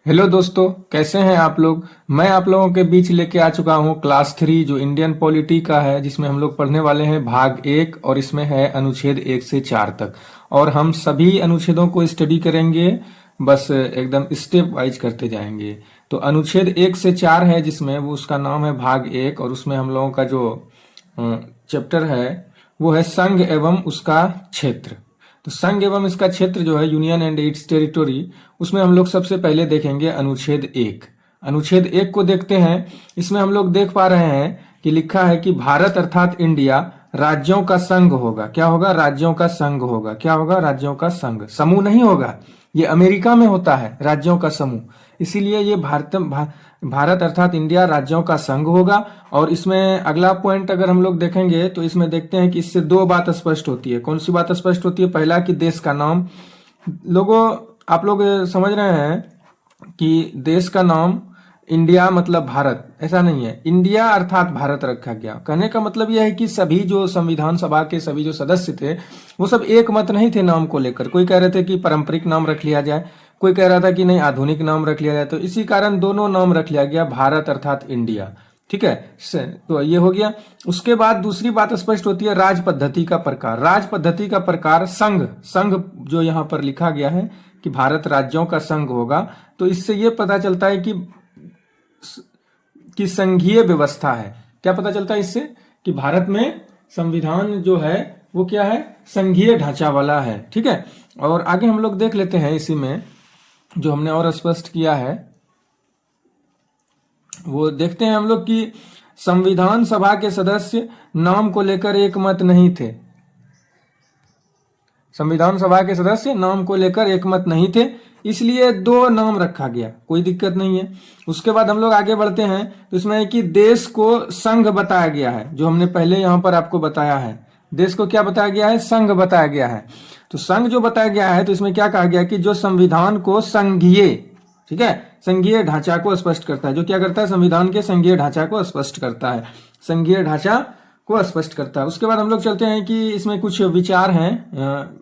Hello दोस्तों, कैसे हैं आप लोग। मैं आप लोगों के बीच लेके आ चुका हूं क्लास 3 जो इंडियन पॉलिटी का है, जिसमें हम लोग पढ़ने वाले हैं भाग 1 और इसमें है अनुच्छेद 1 से 4 तक। और हम सभी अनुच्छेदों को स्टडी करेंगे, बस एकदम स्टेप वाइज करते जाएंगे। तो अनुच्छेद 1 से 4 है जिसमें वो उसका नाम है भाग 1 और उसमें हम लोगों का जो चैप्टर है वो है संघ एवं उसका क्षेत्र। तो संघ एवं इसका क्षेत्र जो है यूनियन एंड इट्स टेरिटोरी, उसमें हम लोग सबसे पहले देखेंगे अनुच्छेद 1। अनुच्छेद 1 को देखते हैं। इसमें हम लोग देख पा रहे हैं कि लिखा है कि भारत अर्थात इंडिया राज्यों का संघ होगा। क्या होगा? राज्यों का संघ होगा। क्या होगा? राज्यों का संघ। समूह नहीं होगा। ये अमेरिका में होता है राज्यों का समूह, इसीलिए ये भारत अर्थात इंडिया राज्यों का संघ होगा। और इसमें अगला पॉइंट अगर हम लोग देखेंगे तो इसमें देखते हैं कि इससे दो बात स्पष्ट होती है। कौन सी बात स्पष्ट होती है? पहला कि देश का नाम, लोगों आप लोग समझ रहे हैं कि देश का नाम इंडिया मतलब भारत, ऐसा नहीं है। इंडिया अर्थात भारत रखा गया। कहने का मतलब यह है कि सभी जो संविधान सभा के सभी जो सदस्य थे वो सब एक मत नहीं थे नाम को लेकर। कोई कह रहे थे कि पारंपरिक नाम रख लिया जाए, कोई कह रहा था कि नहीं आधुनिक नाम रख लिया जाए। तो इसी कारण दोनों नाम रख लिया गया, भारत अर्थात इंडिया। ठीक है, तो ये हो गया। उसके बाद दूसरी बात स्पष्ट होती है राज पद्धति का प्रकार। राज पद्धति का प्रकार संघ, संघ जो यहाँ पर लिखा गया है कि भारत राज्यों का संघ होगा, तो इससे ये पता चलता है कि संघीय व्यवस्था है। क्या पता चलता है इससे? कि भारत में संविधान जो है वो क्या है? संघीय ढांचा वाला है। ठीक है, और आगे हम लोग देख लेते हैं इसी में जो हमने और स्पष्ट किया है वो देखते हैं हम लोग कि संविधान सभा के सदस्य नाम को लेकर एक मत नहीं थे। संविधान सभा के सदस्य नाम को लेकर एक मत नहीं थे, इसलिए दो नाम रखा गया, कोई दिक्कत नहीं है। उसके बाद हम लोग आगे बढ़ते हैं तो इसमें है कि देश को संघ बताया गया है, जो हमने पहले यहां पर आपको बताया है। देश को क्या बताया गया है? संघ बताया गया है। तो संघ जो बताया गया है तो इसमें क्या कहा गया कि जो संविधान को संघीय, ठीक है, संघीय ढांचा को स्पष्ट करता है। जो क्या करता है? संविधान के संघीय ढांचा को स्पष्ट करता है, संघीय ढांचा को स्पष्ट करता है। उसके बाद हम लोग चलते हैं कि इसमें कुछ विचार हैं।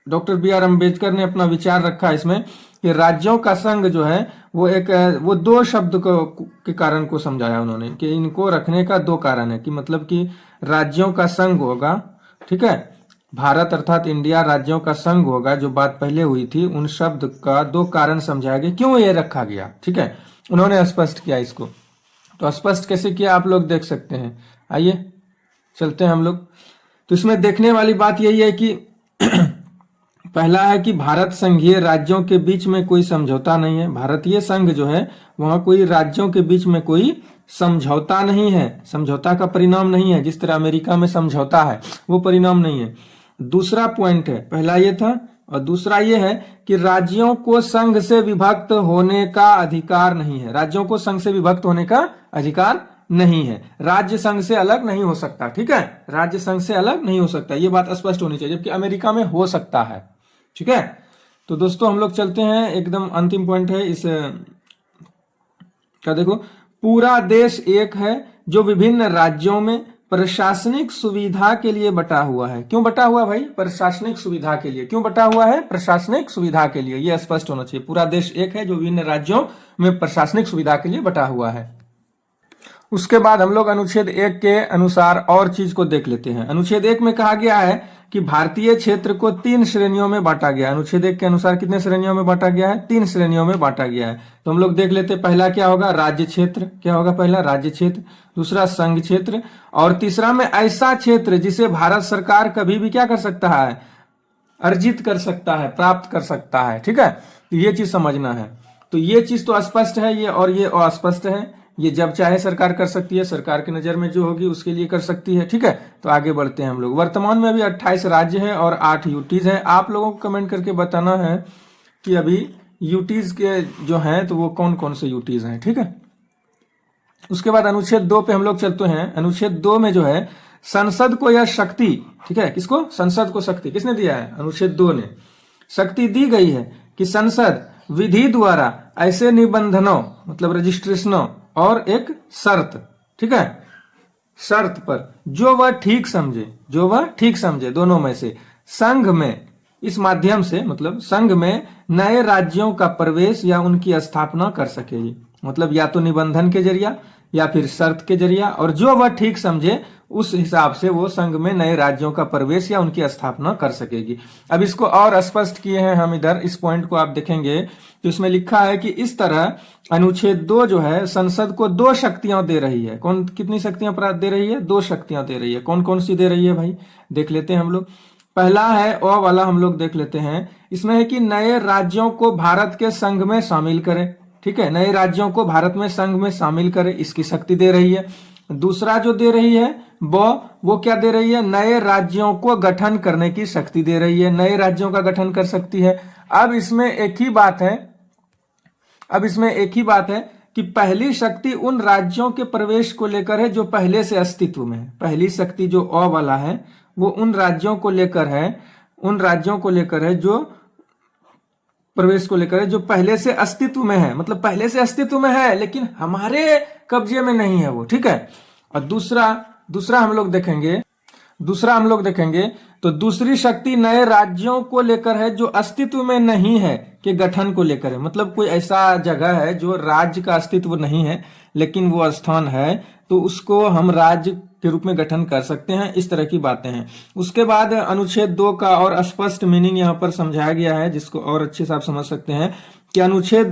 डॉक्टर बी आर अम्बेडकर ने अपना विचार रखा इसमें कि राज्यों का संघ जो है वो दो शब्द के कारण को समझाया उन्होंने कि इनको रखने का दो कारण है, कि मतलब कि राज्यों का संघ होगा। ठीक है, भारत अर्थात इंडिया राज्यों का संघ होगा, जो बात पहले हुई थी। उन शब्द का दो कारण समझाया गया, क्यों ये रखा गया। ठीक है, उन्होंने स्पष्ट किया इसको। तो स्पष्ट कैसे किया आप लोग देख सकते हैं। आइए चलते हैं हम लोग। तो इसमें देखने वाली बात यही है कि पहला है कि भारत संघीय राज्यों के बीच में कोई समझौता नहीं है। भारतीय संघ जो है वहां कोई राज्यों के बीच में कोई समझौता नहीं है, समझौता का परिणाम नहीं है। जिस तरह अमेरिका में समझौता है वो परिणाम नहीं है। दूसरा पॉइंट है, पहला ये था, और दूसरा ये है कि राज्यों को संघ से विभक्त होने का अधिकार नहीं है। राज्यों को संघ से विभक्त होने का अधिकार नहीं है। राज्य संघ से अलग नहीं हो सकता। ठीक है, राज्य संघ से अलग नहीं हो सकता, ये बात स्पष्ट होनी चाहिए। जबकि अमेरिका में हो सकता है। ठीक है, तो दोस्तों हम लोग चलते हैं, एकदम अंतिम पॉइंट है इस का। देखो, पूरा देश एक है जो विभिन्न राज्यों में प्रशासनिक सुविधा के लिए बटा हुआ है। क्यों बटा हुआ भाई? प्रशासनिक सुविधा के लिए। क्यों बटा हुआ है? प्रशासनिक सुविधा के लिए। यह स्पष्ट होना चाहिए। पूरा देश एक है जो विभिन्न राज्यों में प्रशासनिक सुविधा के लिए बटा हुआ है। उसके बाद हम लोग अनुच्छेद 1 के अनुसार और चीज को देख लेते हैं। अनुच्छेद 1 में कहा गया है कि भारतीय क्षेत्र को 3 श्रेणियों में बांटा गया। अनुच्छेद 1 के अनुसार कितने श्रेणियों में बांटा गया है? 3 श्रेणियों में बांटा गया है। तो हम लोग देख लेते हैं। पहला क्या होगा? राज्य क्षेत्र। क्या होगा? पहला राज्य क्षेत्र, दूसरा संघ क्षेत्र, और तीसरा में ऐसा क्षेत्र जिसे भारत सरकार कभी भी क्या कर सकता है? अर्जित कर सकता है, प्राप्त कर सकता है। ठीक है, तो ये चीज समझना है। तो ये चीज तो स्पष्ट है ये, और ये अस्पष्ट है। ये जब चाहे सरकार कर सकती है, सरकार की नजर में जो होगी उसके लिए कर सकती है। ठीक है, तो आगे बढ़ते हैं हम लोग। वर्तमान में अभी 28 राज्य हैं और 8 यूटीज हैं। आप लोगों को कमेंट करके बताना है कि अभी यूटीज के जो हैं तो वो कौन कौन से यूटीज हैं। ठीक है, उसके बाद अनुच्छेद 2 पे हम लोग चलते हैं। अनुच्छेद 2 में जो है संसद को यह शक्ति, ठीक है, किसको? संसद को शक्ति किसने दिया है? अनुच्छेद 2 ने शक्ति दी गई है कि संसद विधि द्वारा ऐसे निबंधनों, मतलब रजिस्ट्रेशनों, और एक शर्त, ठीक है, शर्त पर जो वह ठीक समझे, जो वह ठीक समझे, दोनों में से संघ में इस माध्यम से मतलब संघ में नए राज्यों का प्रवेश या उनकी स्थापना कर सकेगी। मतलब या तो निबंधन के जरिया या फिर शर्त के जरिया, और जो वह ठीक समझे उस हिसाब से वो संघ में नए राज्यों का प्रवेश या उनकी स्थापना कर सकेगी। अब इसको और स्पष्ट किए हैं हम इधर, इस पॉइंट को आप देखेंगे तो इसमें लिखा है कि इस तरह अनुच्छेद 2 जो है संसद को 2 शक्तियां दे रही है। कौन कितनी शक्तियां दे रही है? 2 शक्तियां दे रही है। कौन कौन सी दे रही है भाई, देख लेते हैं हम लोग। पहला है अ वाला, हम लोग देख लेते हैं। इसमें है कि नए राज्यों को भारत के संघ में शामिल करें। ठीक है, नए राज्यों को भारत में संघ में शामिल करें, इसकी शक्ति दे रही है। दूसरा जो दे रही है वो क्या दे रही है? नए राज्यों को गठन करने की शक्ति दे रही है, नए राज्यों का गठन कर सकती है। अब इसमें एक ही बात है कि पहली शक्ति उन राज्यों के प्रवेश को लेकर है जो पहले से अस्तित्व में है। पहली शक्ति जो अ वाला है वो उन राज्यों को लेकर है जो प्रवेश को लेकर है जो पहले से अस्तित्व में है। मतलब पहले से अस्तित्व में है लेकिन हमारे कब्जे में नहीं है वो। ठीक है, और दूसरा हम लोग देखेंगे तो दूसरी शक्ति नए राज्यों को लेकर है जो अस्तित्व में नहीं है के गठन को लेकर है। मतलब कोई ऐसा जगह है जो राज्य का अस्तित्व नहीं है लेकिन वो स्थान है, तो उसको हम राज्य के रूप में गठन कर सकते हैं। इस तरह की बातें हैं। उसके बाद अनुच्छेद 2 का और स्पष्ट मीनिंग यहाँ पर समझाया गया है, जिसको और अच्छे से आप समझ सकते हैं कि अनुच्छेद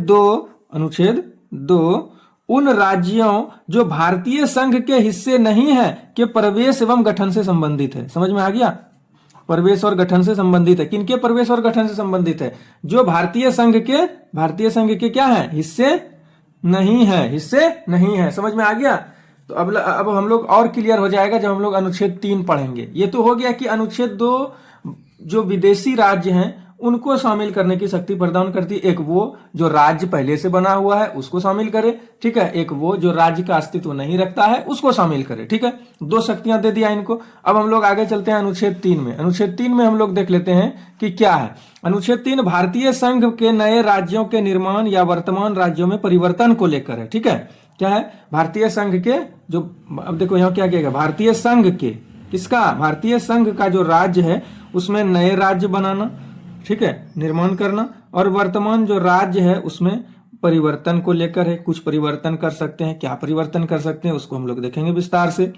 2 उन राज्यों जो भारतीय संघ के हिस्से नहीं है के प्रवेश एवं गठन से संबंधित है। समझ में आ गया? प्रवेश और गठन से संबंधित है। किनके प्रवेश और गठन से संबंधित है? जो भारतीय संघ के क्या है? हिस्से नहीं है। समझ में आ गया? तो अब हम लोग और क्लियर हो जाएगा जब हम लोग अनुच्छेद 3 पढ़ेंगे। ये तो हो गया कि अनुच्छेद 2 जो विदेशी राज्य हैं उनको शामिल करने की शक्ति प्रदान करती है। एक वो जो राज्य पहले से बना हुआ है उसको शामिल करे, ठीक है। एक वो जो राज्य का अस्तित्व नहीं रखता है उसको शामिल करे, ठीक है। 2 शक्तियां दे दिया इनको। अब हम लोग आगे चलते हैं अनुच्छेद 3 में। अनुच्छेद 3 में हम लोग देख लेते हैं कि क्या है। अनुच्छेद 3 भारतीय संघ के नए राज्यों के निर्माण या वर्तमान राज्यों में परिवर्तन को लेकर है, ठीक है। क्या है? भारतीय संघ के जो, अब देखो यहाँ क्या कहेगा, भारतीय संघ के, किसका? भारतीय संघ का जो राज्य है उसमें नए राज्य बनाना, ठीक है, निर्माण करना, और वर्तमान जो राज्य है उसमें परिवर्तन को लेकर है। कुछ परिवर्तन कर सकते हैं, क्या परिवर्तन कर सकते हैं उसको हम लोग देखेंगे विस्तार से।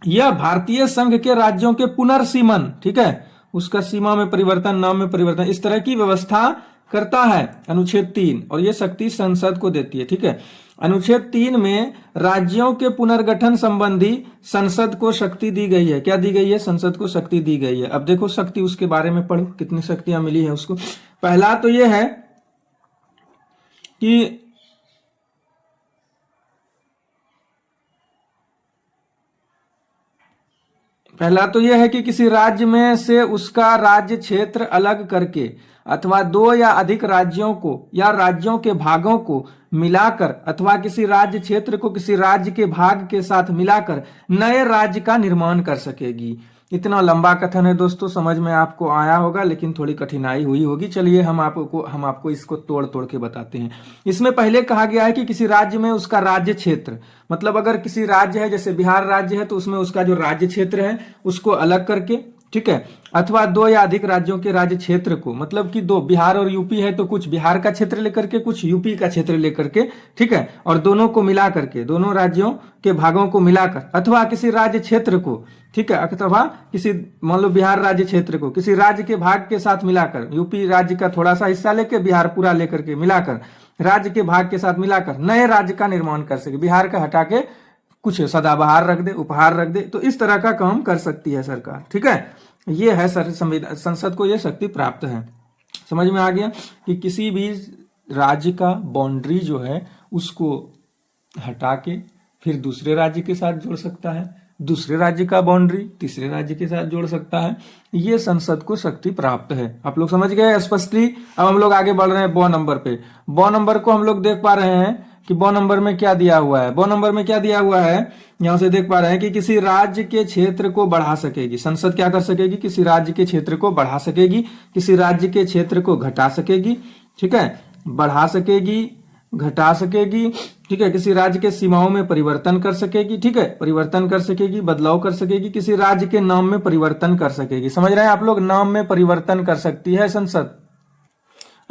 यह भारतीय संघ के राज्यों के पुनर्सीमन, ठीक है, उसका सीमा में परिवर्तन, नाम में परिवर्तन, इस तरह की व्यवस्था करता है अनुच्छेद 3, और यह शक्ति संसद को देती है, ठीक है। अनुच्छेद 3 में राज्यों के पुनर्गठन संबंधी संसद को शक्ति दी गई है। क्या दी गई है? संसद को शक्ति दी गई है। अब देखो शक्ति उसके बारे में पढ़ो, कितनी शक्तियां मिली है उसको। पहला तो यह है कि किसी राज्य में से उसका राज्य क्षेत्र अलग करके अथवा 2 या अधिक राज्यों को या राज्यों के भागों को मिलाकर अथवा किसी राज्य क्षेत्र को किसी राज्य के भाग के साथ मिलाकर नए राज्य का निर्माण कर सकेगी। इतना लंबा कथन है दोस्तों, समझ में आपको आया होगा, लेकिन थोड़ी कठिनाई हुई होगी। चलिए हम आपको इसको तोड़ तोड़ के बताते हैं। इसमें पहले कहा गया है कि किसी राज्य में उसका राज्य क्षेत्र, मतलब अगर किसी राज्य है, जैसे बिहार राज्य है, तो उसमें उसका जो राज्य क्षेत्र है उसको अलग करके, ठीक है, अथवा 2 या अधिक राज्यों के राज्य क्षेत्र को, मतलब कि 2, बिहार और यूपी है तो कुछ बिहार का क्षेत्र लेकर के, कुछ यूपी का क्षेत्र लेकर के, ठीक है, और दोनों को मिला करके, दोनों राज्यों के भागों को मिलाकर, अथवा किसी राज्य क्षेत्र को, ठीक है, अथवा किसी, मान लो बिहार राज्य क्षेत्र को किसी राज्य के भाग के साथ मिलाकर, यूपी राज्य का थोड़ा सा हिस्सा लेके बिहार पूरा लेकर के मिलाकर, राज्य के भाग के साथ मिलाकर नए राज्य का निर्माण कर सके। बिहार का हटा के कुछ सदाबहार रख दे, उपहार रख दे, तो इस तरह का काम कर सकती है सरकार, ठीक है। ये है संविधान, संसद को यह शक्ति प्राप्त है। समझ में आ गया कि किसी भी राज्य का बाउंड्री जो है उसको हटा के फिर दूसरे राज्य के साथ जोड़ सकता है, दूसरे राज्य का बाउंड्री तीसरे राज्य के साथ जोड़ सकता है। ये संसद को शक्ति प्राप्त है। आप लोग समझ गए स्पष्टली। अब हम लोग आगे बढ़ रहे हैं ब नंबर पे। ब नंबर को हम लोग देख पा रहे हैं कि ब नंबर में क्या दिया हुआ है। ब नंबर में क्या दिया हुआ है, यहां से देख पा रहे हैं कि किसी राज्य के क्षेत्र को बढ़ा सकेगी। संसद क्या कर सकेगी? किसी राज्य के क्षेत्र को बढ़ा सकेगी, किसी राज्य के क्षेत्र को घटा सकेगी, ठीक है, बढ़ा सकेगी, घटा सकेगी, ठीक है, किसी राज्य के सीमाओं में परिवर्तन कर सकेगी, ठीक है, परिवर्तन कर सकेगी, बदलाव कर सकेगी, किसी राज्य के नाम में परिवर्तन कर सकेगी। समझ रहे हैं आप लोग, नाम में परिवर्तन कर सकती है संसद।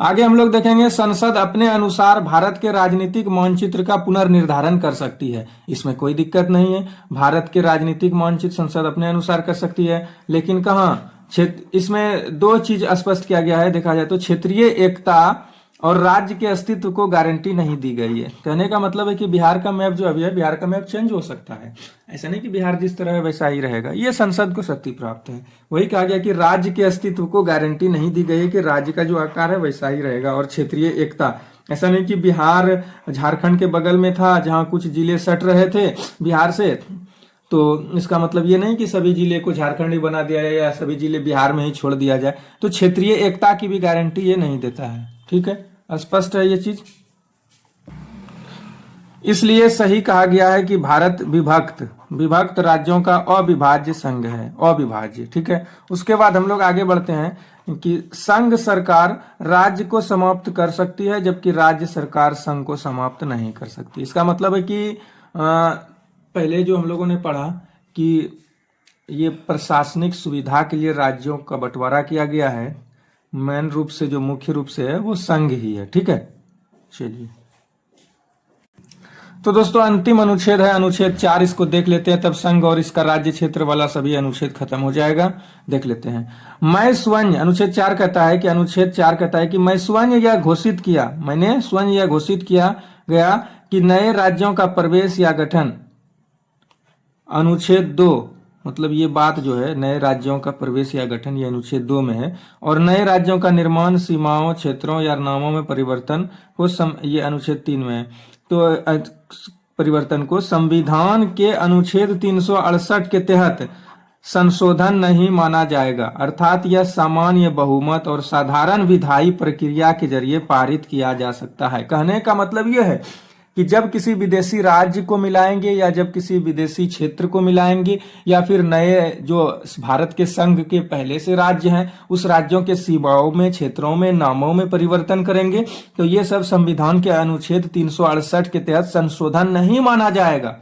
आगे हम लोग देखेंगे संसद अपने अनुसार भारत के राजनीतिक मानचित्र का पुनर्निर्धारण कर सकती है। इसमें कोई दिक्कत नहीं है, भारत के राजनीतिक मानचित्र संसद अपने अनुसार कर सकती है, लेकिन कहाँ क्षेत्र, इसमें दो चीज स्पष्ट किया गया है। देखा जाए तो क्षेत्रीय एकता और राज्य के अस्तित्व को गारंटी नहीं दी गई है। कहने का मतलब है कि बिहार का मैप जो अभी है, बिहार का मैप चेंज हो सकता है, ऐसा नहीं कि बिहार जिस तरह है वैसा ही रहेगा। ये संसद को शक्ति प्राप्त है। वही कहा गया कि राज्य के अस्तित्व को गारंटी नहीं दी गई है कि राज्य का जो आकार है वैसा ही रहेगा। और क्षेत्रीय एकता, ऐसा नहीं कि बिहार झारखंड के बगल में था जहां कुछ जिले सट रहे थे बिहार से, तो इसका मतलब ये नहीं कि सभी जिले को झारखंड ही बना दिया जाए या सभी जिले बिहार में ही छोड़ दिया जाए। तो क्षेत्रीय एकता की भी गारंटी ये नहीं देता है, ठीक है, स्पष्ट है ये चीज। इसलिए सही कहा गया है कि भारत विभक्त राज्यों का अविभाज्य संघ है, अविभाज्य, ठीक है। उसके बाद हम लोग आगे बढ़ते हैं कि संघ सरकार राज्य को समाप्त कर सकती है जबकि राज्य सरकार संघ को समाप्त नहीं कर सकती। इसका मतलब है कि पहले जो हम लोगों ने पढ़ा कि ये प्रशासनिक सुविधा के लिए राज्यों का बंटवारा किया गया है, मेन रूप से जो मुख्य रूप से है वो संघ ही है, ठीक है। चलिए, तो दोस्तों अंतिम अनुच्छेद है अनुच्छेद 4, इसको देख लेते हैं, तब संघ और इसका राज्य क्षेत्र वाला सभी अनुच्छेद खत्म हो जाएगा। देख लेते हैं। मैं स्वयं, अनुच्छेद 4 कहता है कि मैं स्वयं यह घोषित किया, मैंने स्वयं यह घोषित किया गया कि नए राज्यों का प्रवेश या गठन, अनुच्छेद 2, मतलब ये बात जो है नए राज्यों का प्रवेश या गठन, ये अनुच्छेद 2 में है। और नए राज्यों का निर्माण, सीमाओं, क्षेत्रों या नामों में परिवर्तन को ये अनुच्छेद 3 में है। तो परिवर्तन को संविधान के अनुच्छेद 368 के तहत संशोधन नहीं माना जाएगा, अर्थात यह सामान्य बहुमत और साधारण विधायी प्रक्रिया के जरिए पारित किया जा सकता है। कहने का मतलब यह है कि जब किसी विदेशी राज्य को मिलाएंगे या जब किसी विदेशी क्षेत्र को मिलाएंगे या फिर नए जो भारत के संघ के पहले से राज्य हैं उस राज्यों के सीमाओं में, क्षेत्रों में, नामों में परिवर्तन करेंगे, तो ये सब संविधान के अनुच्छेद 368 के तहत संशोधन नहीं माना जाएगा,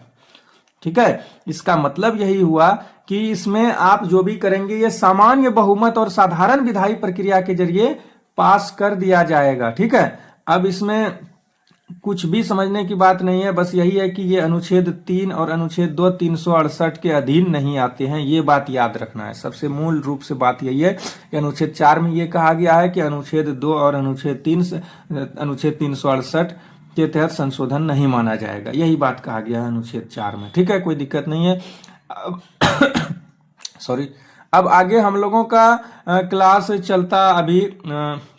ठीक है। इसका मतलब यही हुआ कि इसमें आप जो भी करेंगे ये सामान्य बहुमत और साधारण विधायी प्रक्रिया के जरिए पास कर दिया जाएगा, ठीक है। अब इसमें कुछ भी समझने की बात नहीं है, बस यही है कि ये अनुच्छेद 3 और अनुच्छेद 2 368 के अधीन नहीं आते हैं, ये बात याद रखना है। सबसे मूल रूप से बात यही है कि अनुच्छेद 4 में ये कहा गया है कि अनुच्छेद 2 और अनुच्छेद 368 के तहत संशोधन नहीं माना जाएगा, यही बात कहा गया है अनुच्छेद 4 में, ठीक है, कोई दिक्कत नहीं है। सॉरी, अब आगे हम लोगों का क्लास चलता, अभी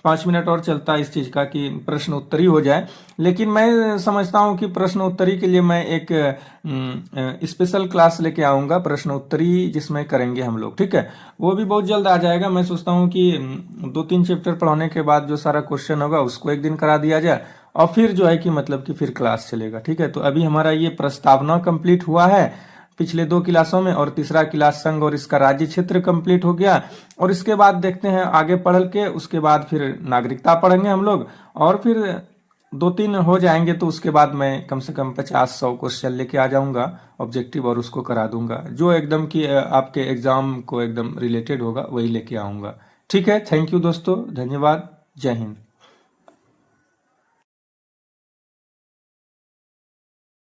5 मिनट और चलता इस चीज का कि प्रश्न उत्तरी हो जाए, लेकिन मैं समझता हूं कि प्रश्न उत्तरी के लिए मैं एक स्पेशल क्लास लेके आऊंगा, प्रश्न उत्तरी जिसमें करेंगे हम लोग, ठीक है। वो भी बहुत जल्द आ जाएगा। मैं सोचता हूं कि 2-3 चैप्टर पढ़ाने के बाद जो सारा क्वेश्चन होगा उसको एक दिन करा दिया जाए और फिर जो है कि मतलब कि फिर क्लास चलेगा, ठीक है। तो अभी हमारा ये प्रस्तावना कंप्लीट हुआ है पिछले 2 क्लासों में, और तीसरा क्लास संघ और इसका राज्य क्षेत्र कंप्लीट हो गया। और इसके बाद देखते हैं आगे पढ़ के, उसके बाद फिर नागरिकता पढ़ेंगे हम लोग, और फिर 2-3 हो जाएंगे तो उसके बाद मैं कम से कम 50-100 क्वेश्चन लेके आ जाऊंगा ऑब्जेक्टिव, और उसको करा दूंगा जो एकदम कि आपके एग्जाम को एकदम रिलेटेड होगा वही लेके आऊंगा, ठीक है। थैंक यू दोस्तों, धन्यवाद, जय हिंद।